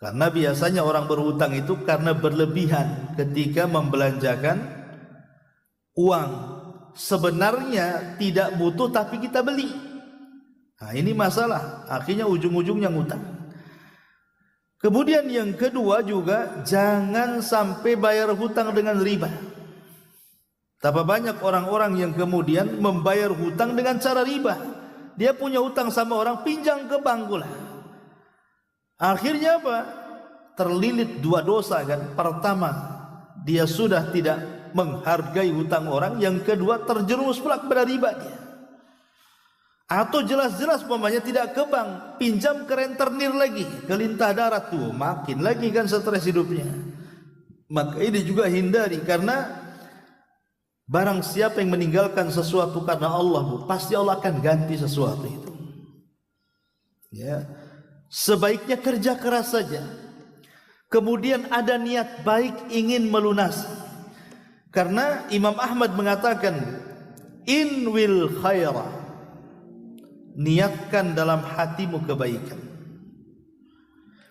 Karena biasanya orang berhutang itu karena berlebihan ketika membelanjakan uang. Sebenarnya tidak butuh tapi kita beli. Nah, ini masalah, akhirnya ujung-ujungnya ngutang. Kemudian yang kedua juga, jangan sampai bayar hutang dengan riba. Betapa banyak orang-orang yang kemudian membayar hutang dengan cara riba. Dia punya hutang sama orang, pinjam ke bank pula. Akhirnya apa? Terlilit dua dosa kan. Pertama, dia sudah tidak menghargai hutang orang. Yang kedua, terjerumus pula kepada riba dia. Atau jelas-jelas umpamanya tidak ke bank, pinjam ke rentenir lagi, ke lintah darat tuh, makin lagi kan stres hidupnya. Maka ini juga hindari, karena barang siapa yang meninggalkan sesuatu karena Allah, Bu, pasti Allah akan ganti sesuatu itu. Ya, sebaiknya kerja keras saja. Kemudian ada niat baik ingin melunasi. Karena Imam Ahmad mengatakan, in will khaira, niatkan dalam hatimu kebaikan.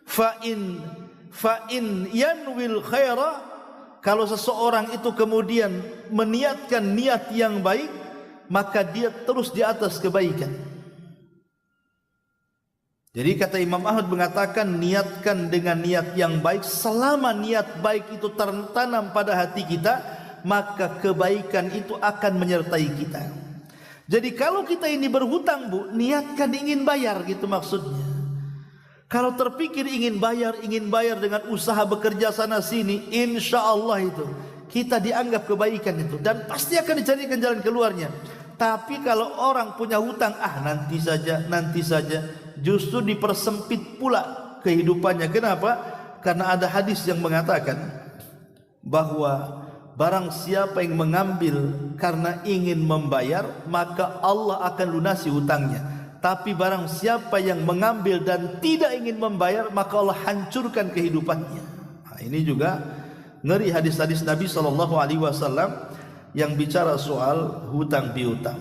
Fa in yanwil khaira, kalau seseorang itu kemudian meniatkan niat yang baik, maka dia terus di atas kebaikan. Jadi kata Imam Ahmad mengatakan, niatkan dengan niat yang baik. Selama niat baik itu tertanam pada hati kita, maka kebaikan itu akan menyertai kita. Jadi kalau kita ini berhutang, Bu, niatkan ingin bayar gitu maksudnya. Kalau terpikir ingin bayar dengan usaha bekerja sana sini, insya Allah itu kita dianggap kebaikan itu, dan pasti akan dicarikan jalan keluarnya. Tapi kalau orang punya hutang, nanti saja, justru dipersempit pula kehidupannya. Kenapa? Karena ada hadis yang mengatakan bahwa barang siapa yang mengambil karena ingin membayar, maka Allah akan lunasi hutangnya. Tapi barang siapa yang mengambil dan tidak ingin membayar, maka Allah hancurkan kehidupannya. Nah, ini juga ngeri hadis-hadis Nabi SAW yang bicara soal hutang piutang.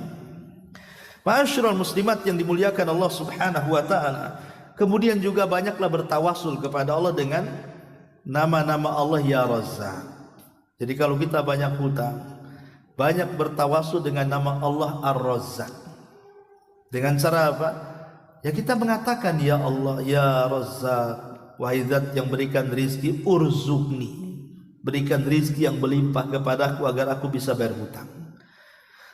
Ma'asyiral muslimat yang dimuliakan Allah Subhanahu wa taala. Kemudian juga banyaklah bertawasul kepada Allah dengan nama-nama Allah Ya Razzaq. Jadi kalau kita banyak hutang, banyak bertawasul dengan nama Allah Ar-Razzaq. Dengan cara apa? Ya kita mengatakan, Ya Allah, Ya Razzaq, wahai Zat yang berikan rizki, urzuqni, berikan rizki yang berlimpah kepadaku agar aku bisa bayar hutang.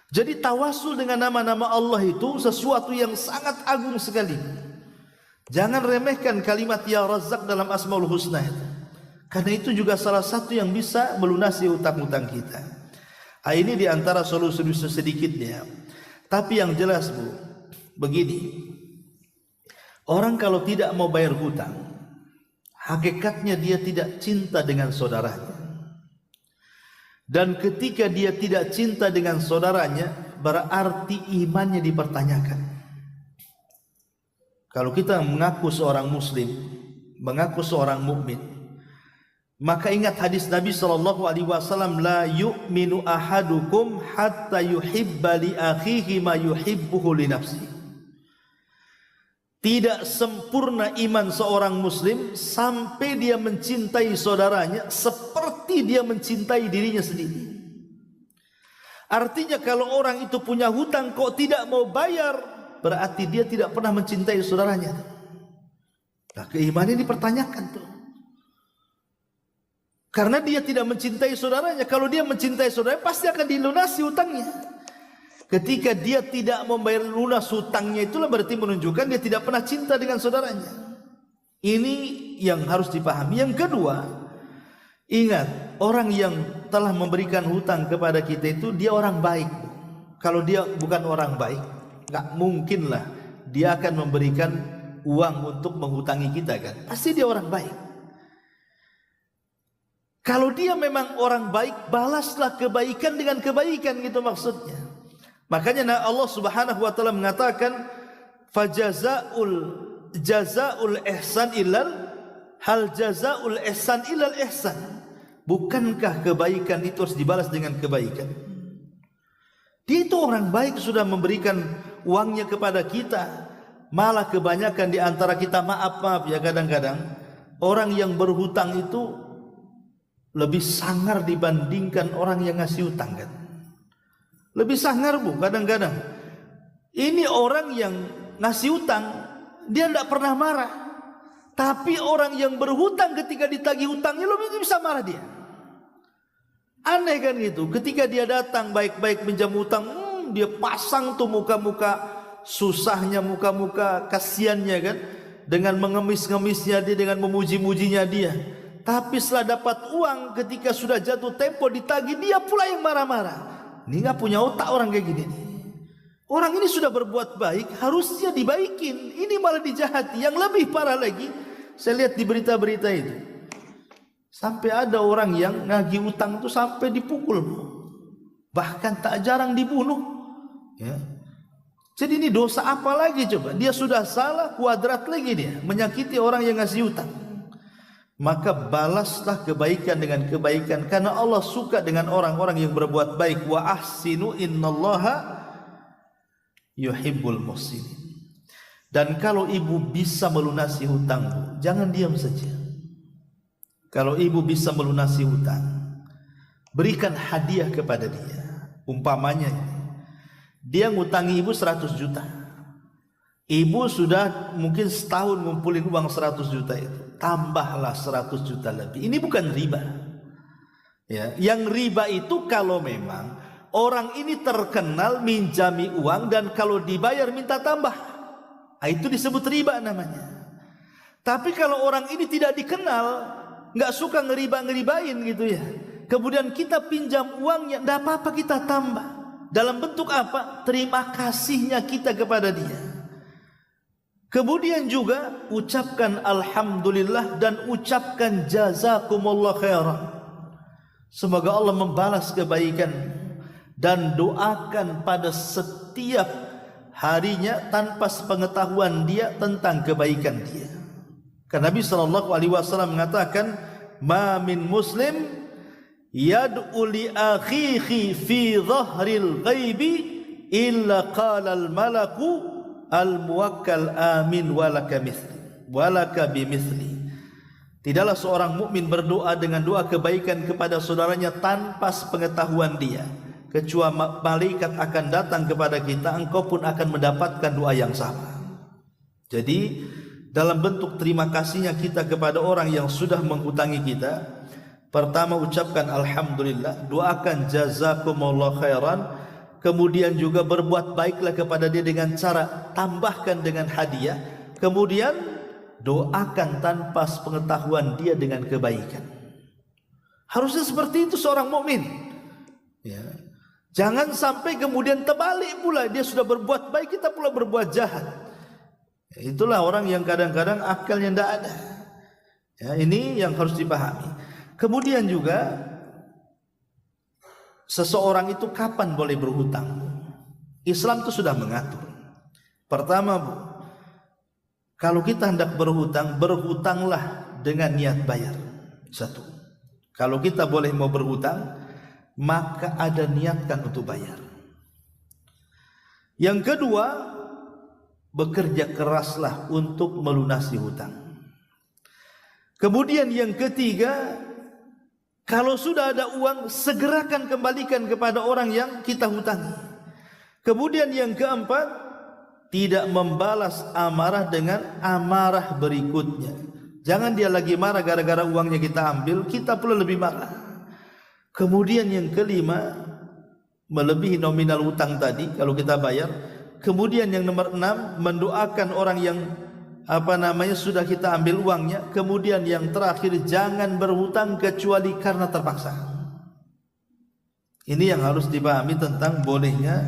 Jadi tawasul dengan nama-nama Allah itu sesuatu yang sangat agung sekali. Jangan remehkan kalimat Ya Razzaq dalam Asmaul Husna itu. Karena itu juga salah satu yang bisa melunasi hutang-hutang kita. Ini diantara solusi sedikitnya. Tapi yang jelas, Bu, begini. Orang kalau tidak mau bayar hutang, hakikatnya dia tidak cinta dengan saudaranya. Dan ketika dia tidak cinta dengan saudaranya, berarti imannya dipertanyakan. Kalau kita mengaku seorang muslim, mengaku seorang mukmin, maka ingat hadis Nabi SAW, la yu'minu ahadukum hatta yuhibba li akhihi ma yuhibbuhu li nafsi. Tidak sempurna iman seorang muslim sampai dia mencintai saudaranya seperti dia mencintai dirinya sendiri. Artinya kalau orang itu punya hutang kok tidak mau bayar, berarti dia tidak pernah mencintai saudaranya. Nah, keimanannya dipertanyakan tuh. Karena dia tidak mencintai saudaranya. Kalau dia mencintai saudaranya, pasti akan dilunasi hutangnya. Ketika dia tidak membayar lunas hutangnya, itulah berarti menunjukkan dia tidak pernah cinta dengan saudaranya. Ini yang harus dipahami. Yang kedua, ingat, orang yang telah memberikan hutang kepada kita itu dia orang baik. Kalau dia bukan orang baik, nggak mungkinlah dia akan memberikan uang untuk menghutangi kita kan. Pasti dia orang baik. Kalau dia memang orang baik, balaslah kebaikan dengan kebaikan, gitu maksudnya. Makanya Allah Subhanahu wa taala mengatakan, jazaul ihsan ilal hal jazaul ihsan ilal ihsan. Bukankah kebaikan itu harus dibalas dengan kebaikan? Dia itu orang baik, sudah memberikan uangnya kepada kita. Malah kebanyakan di antara kita, maaf ya, kadang-kadang orang yang berhutang itu lebih sangar dibandingkan orang yang ngasih hutang kan. Lebih sangar Bu kadang-kadang. Ini orang yang ngasih hutang, dia tidak pernah marah. Tapi orang yang berhutang ketika ditagih hutangnya lebih bisa marah dia. Aneh kan gitu. Ketika dia datang baik-baik minjam hutang, dia pasang tuh muka-muka susahnya, muka-muka kasiannya kan, dengan mengemis-ngemisnya dia, dengan memuji-mujinya dia. Tapi setelah dapat uang, ketika sudah jatuh tempo ditagih, dia pula yang marah-marah. Ini nggak punya otak orang kayak gini. Orang ini sudah berbuat baik, harusnya dibaikin. Ini malah dijahati. Yang lebih parah lagi, saya lihat di berita-berita itu, sampai ada orang yang ngagih utang itu sampai dipukul, bahkan tak jarang dibunuh. Ya. Jadi ini dosa apa lagi coba? Dia sudah salah kuadrat lagi dia menyakiti orang yang ngasih utang. Maka balaslah kebaikan dengan kebaikan, karena Allah suka dengan orang-orang yang berbuat baik. Wa ahsinu innallaha yuhibbul muhsinin. Dan kalau ibu bisa melunasi hutang, jangan diam saja. Kalau ibu bisa melunasi hutang, berikan hadiah kepada dia. Umpamanya dia ngutangi ibu 100 juta. Ibu sudah mungkin setahun ngumpulin uang 100 juta itu. Tambahlah 100 juta lebih. Ini bukan riba. Ya, yang riba itu kalau memang orang ini terkenal minjami uang dan kalau dibayar minta tambah. Itu disebut riba namanya. Tapi kalau orang ini tidak dikenal, nggak suka ngeriba-ngeribain gitu ya, kemudian kita pinjam uangnya, tidak apa-apa kita tambah. Dalam bentuk apa? Terima kasihnya kita kepada dia. Kemudian juga ucapkan alhamdulillah dan ucapkan jazakumullah khairan. Semoga Allah membalas kebaikan, dan doakan pada setiap harinya tanpa sepengetahuan dia tentang kebaikan dia. Karena Nabi SAW mengatakan, ma min muslim yad'u li akhihi fi dhahril ghaibi illa qala al malaku al muwakkal amin walaka bimithli. Tidaklah seorang mukmin berdoa dengan doa kebaikan kepada saudaranya tanpa sepengetahuan dia, kecuali malaikat akan datang kepada kita, engkau pun akan mendapatkan doa yang sama. Jadi dalam bentuk terima kasihnya kita kepada orang yang sudah menghutangi kita, pertama ucapkan alhamdulillah, doakan jazakumullah khairan, kemudian juga berbuat baiklah kepada dia dengan cara tambahkan dengan hadiah, kemudian doakan tanpa sepengetahuan dia dengan kebaikan. Harusnya seperti itu seorang mukmin. Ya. Jangan sampai kemudian terbalik pula, dia sudah berbuat baik, kita pula berbuat jahat. Itulah orang yang kadang-kadang akalnya tidak ada. Ya, ini yang harus dipahami. Kemudian juga seseorang itu kapan boleh berhutang? Islam itu sudah mengatur. Pertama Bu, kalau kita hendak berhutang, berhutanglah dengan niat bayar. Satu, kalau kita boleh mau berhutang, maka ada niatkan untuk bayar. Yang kedua, bekerja keraslah untuk melunasi hutang. Kemudian yang ketiga, kalau sudah ada uang, segerakan kembalikan kepada orang yang kita hutangi. Kemudian yang keempat, tidak membalas amarah dengan amarah berikutnya. Jangan dia lagi marah gara-gara uangnya kita ambil, kita pula lebih marah. Kemudian yang kelima, melebihi nominal hutang tadi kalau kita bayar. Kemudian yang nomor 6, mendoakan orang yang sudah kita ambil uangnya. Kemudian yang terakhir, jangan berhutang kecuali karena terpaksa. Ini yang harus dipahami tentang bolehnya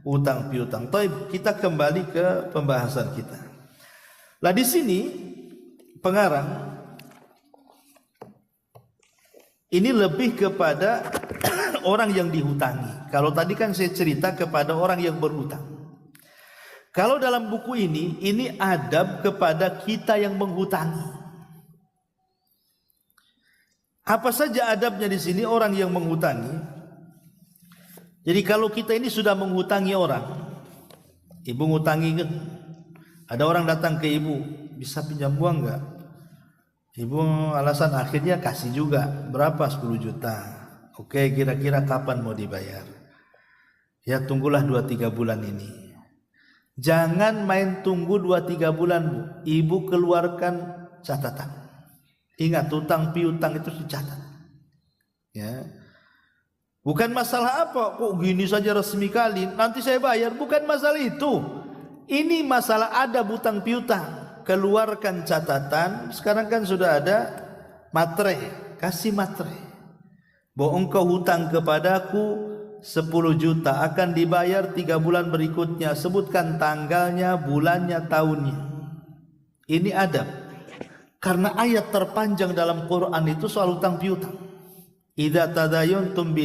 hutang piutang. Taib, kita kembali ke pembahasan kita. Lah di sini pengarang ini lebih kepada orang yang dihutangi. Kalau tadi kan saya cerita kepada orang yang berhutang. Kalau dalam buku ini adab kepada kita yang menghutangi. Apa saja adabnya di sini orang yang menghutangi? Jadi kalau kita ini sudah menghutangi orang, ibu ngutangi kan? Ada orang datang ke ibu, bisa pinjam uang enggak? Ibu alasan akhirnya kasih juga. Berapa? 10 juta. Oke, kira-kira kapan mau dibayar? Ya tunggulah 2-3 bulan ini. Jangan main tunggu 2-3 bulan, Bu. Ibu keluarkan catatan. Ingat, utang piutang itu dicatat. Ya. Bukan masalah apa, kok gini saja resmi kali, nanti saya bayar. Bukan masalah itu. Ini masalah ada utang piutang. Keluarkan catatan. Sekarang kan sudah ada materai. Kasih materai. Bahwa engkau hutang kepadaku 10 juta akan dibayar 3 bulan berikutnya. Sebutkan tanggalnya, bulannya, tahunnya. Ini adab. Karena ayat terpanjang dalam Quran itu soal hutang piutang. Idza tadayantum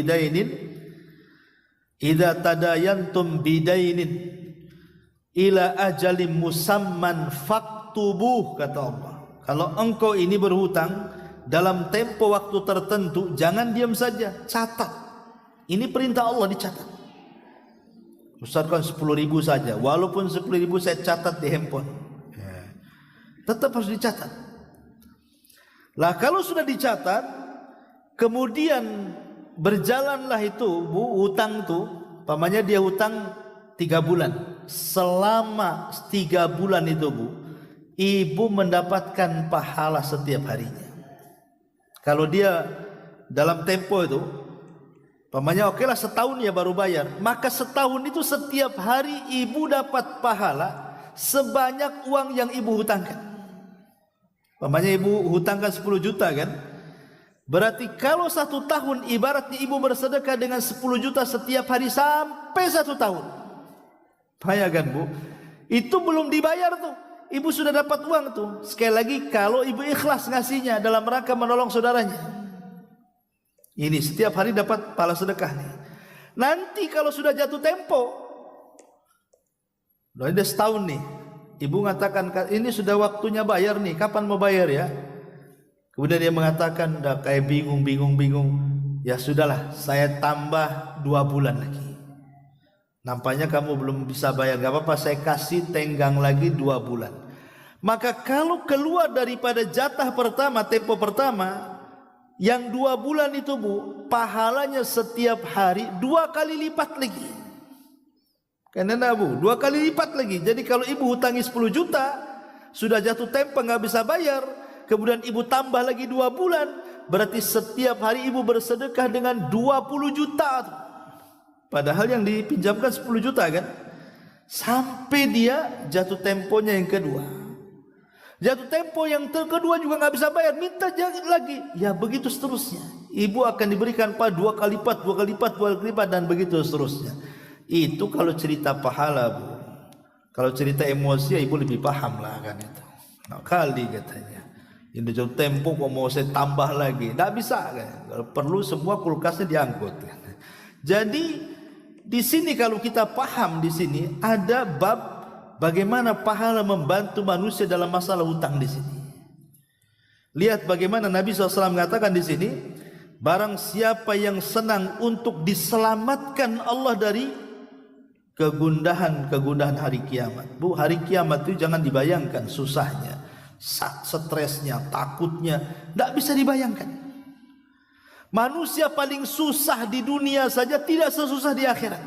bidainin ila ajalim musamman faktubuh, kata Allah. Kalau engkau ini berhutang dalam tempo waktu tertentu, jangan diam saja, catat. Ini perintah Allah, dicatat. Ustaz kan 10.000 saja, walaupun 10.000 saya catat di handphone. Ya. Tetap harus dicatat. Lah kalau sudah dicatat, kemudian berjalanlah itu, Bu, hutang tuh, pamannya dia hutang 3 bulan. Selama 3 bulan itu, Bu, ibu mendapatkan pahala setiap harinya. Kalau dia dalam tempo itu, pamannya okelah setahun ya baru bayar, maka setahun itu setiap hari ibu dapat pahala sebanyak uang yang ibu hutangkan. Pamannya ibu hutangkan 10 juta kan, berarti kalau 1 tahun ibaratnya ibu bersedekah dengan 10 juta setiap hari sampai 1 tahun. Bayangkan, Bu, itu belum dibayar tuh, ibu sudah dapat uang tuh. Sekali lagi, kalau ibu ikhlas ngasihnya dalam rangka menolong saudaranya, ini setiap hari dapat pahala sedekah nih. Nanti kalau sudah jatuh tempo, udah setahun nih, ibu mengatakan ini sudah waktunya bayar nih, kapan mau bayar ya? Kemudian dia mengatakan udah kayak bingung. Ya sudahlah, saya tambah 2 bulan lagi. Nampaknya kamu belum bisa bayar, gak apa-apa, saya kasih tenggang lagi 2 bulan. Maka kalau keluar daripada jatah pertama, tempo pertama, yang 2 bulan itu, Bu, pahalanya setiap hari 2 kali lipat lagi. Karena Bu, 2 kali lipat lagi. Jadi kalau ibu hutangi 10 juta, sudah jatuh tempo nggak bisa bayar, kemudian ibu tambah lagi 2 bulan, berarti setiap hari ibu bersedekah dengan 20 juta. Padahal yang dipinjamkan 10 juta kan. Sampai dia jatuh temponya yang kedua. Jatuh tempo yang kedua juga nggak bisa bayar, minta lagi. Ya begitu seterusnya. Ibu akan diberikan 2 kali lipat, 2 kali lipat, 2 kali lipat, dan begitu seterusnya. Itu kalau cerita pahala, Bu. Kalau cerita emosi, ibu lebih paham lah kan itu. Nah, kali katanya. Ini jatuh tempo kok mau saya tambah lagi, nggak bisa kan. Kalau perlu semua kulkasnya diangkut. Jadi di sini kalau kita paham, di sini ada bab bagaimana pahala membantu manusia dalam masalah hutang di sini. Lihat bagaimana Nabi SAW mengatakan di sini, barang siapa yang senang untuk diselamatkan Allah dari kegundahan hari kiamat. Bu, hari kiamat itu jangan dibayangkan susahnya, stresnya, takutnya, tidak bisa dibayangkan. Manusia paling susah di dunia saja tidak sesusah di akhirat.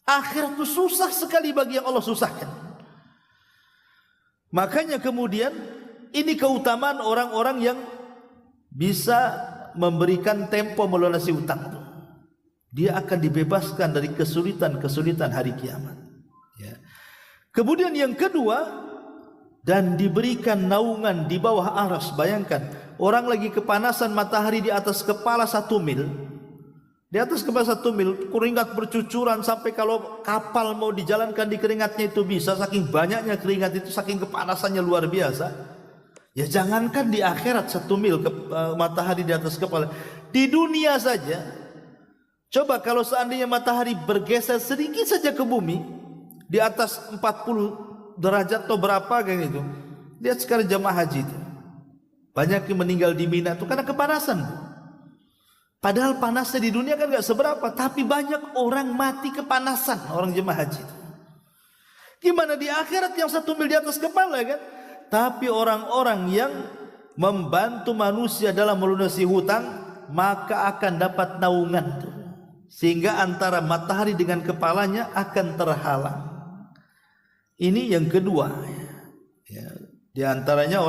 Akhirat itu susah sekali bagi yang Allah susahkan. Makanya kemudian ini keutamaan orang-orang yang bisa memberikan tempo melunasi hutang. Dia akan dibebaskan dari kesulitan-kesulitan hari kiamat. Ya. Kemudian yang kedua, dan diberikan naungan di bawah aras. Bayangkan, orang lagi kepanasan matahari di atas kepala 1 mil. Di atas kepala 1 mil, keringat bercucuran sampai kalau kapal mau dijalankan di keringatnya itu bisa. Saking banyaknya keringat itu, saking kepanasannya luar biasa. Ya jangankan di akhirat 1 mil matahari di atas kepala. Di dunia saja, coba kalau seandainya matahari bergeser sedikit saja ke bumi, di atas 40 derajat atau berapa kayak gitu. Lihat sekarang jamaah haji itu. Banyak yang meninggal di Mina itu karena kepanasan. Padahal panasnya di dunia kan gak seberapa, tapi banyak orang mati kepanasan, orang jemaah haji itu. Gimana di akhirat yang 1 mil di atas kepala kan? Tapi orang-orang yang membantu manusia dalam melunasi hutang, maka akan dapat naungan tuh. Sehingga antara matahari dengan kepalanya akan terhalang. Ini yang kedua. Ya, di antaranya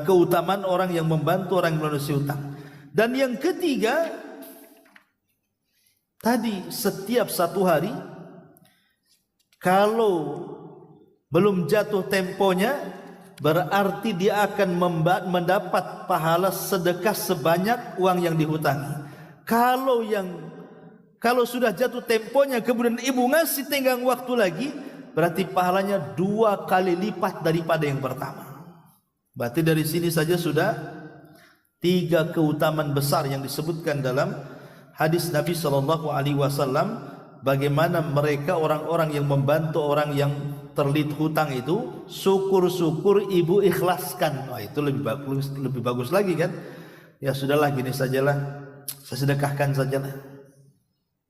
keutamaan orang yang membantu orang yang melunasi hutang. Dan yang ketiga, tadi setiap 1 hari, kalau belum jatuh temponya, berarti dia akan mendapat pahala sedekah sebanyak uang yang dihutangi. Kalau sudah jatuh temponya, kemudian ibu ngasih tenggang waktu lagi, berarti pahalanya 2 kali lipat daripada yang pertama. Berarti dari sini saja sudah 3 keutamaan besar yang disebutkan dalam hadis Nabi SAW, bagaimana mereka orang-orang yang membantu orang yang terlilit hutang itu, syukur-syukur ibu ikhlaskan. Wah, itu lebih bagus lagi kan? Ya sudahlah, gini sajalah, saya sedekahkan sajalah.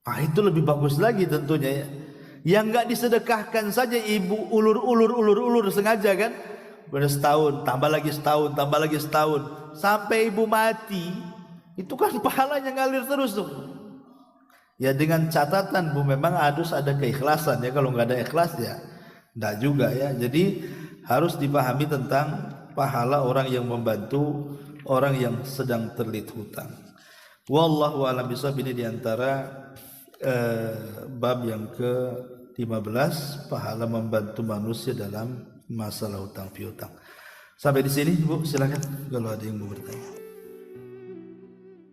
Ah, itu lebih bagus lagi tentunya ya. Yang enggak disedekahkan saja ibu ulur sengaja kan? Pada setahun, tambah lagi setahun, sampai ibu mati, itu kan pahalanya ngalir terus tuh. Ya dengan catatan Bu, memang harus ada keikhlasan ya. Kalau nggak ada ikhlas ya enggak juga ya. Jadi harus dipahami tentang pahala orang yang membantu orang yang sedang terlilit hutang. Wallahu a'lam bishawab. Ini diantara bab yang ke-15, pahala membantu manusia dalam masalah hutang piutang. Sampai di sini Bu, silakan kalau ada yang mau bertanya.